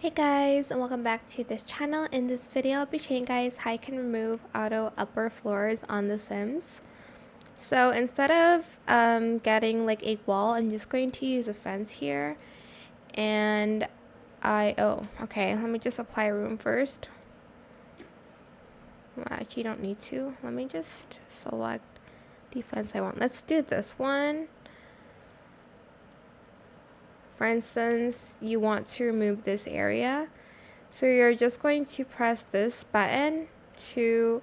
Hey guys, and welcome back to this channel. In this video, I'll be showing you guys how you can remove auto upper floors on The Sims. So instead of getting like a wall, I'm just going to use a fence here. And okay, let me just apply room first. Well, actually, you don't need to. Let me just select the fence I want. Let's do this one. For instance, you want to remove this area. So you're just going to press this button to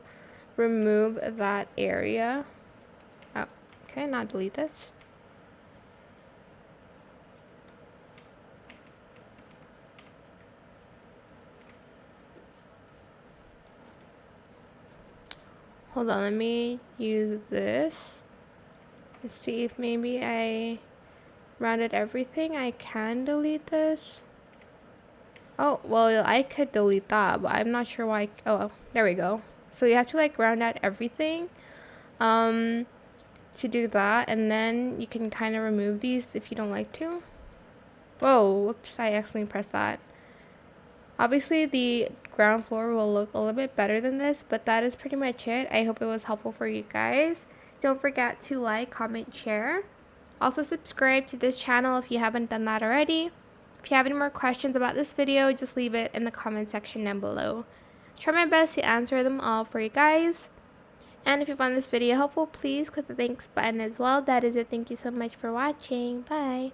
remove that area. Oh, can I not delete this? Hold on, let me use this. Let's see if maybe I rounded everything. I can delete this. Oh, well, I could delete that, but I'm not sure why. Oh, there we go. So you have to like round out everything to do that, and then you can kind of remove these if you don't like to. Whoa, whoops, I accidentally pressed that. Obviously, the ground floor will look a little bit better than this, but that is pretty much it. I hope it was helpful for you guys. Don't forget to like, comment, share. Also, subscribe to this channel if you haven't done that already. If you have any more questions about this video, just leave it in the comment section down below. Try my best to answer them all for you guys. And if you found this video helpful, please click the thanks button as well. That is it. Thank you so much for watching. Bye.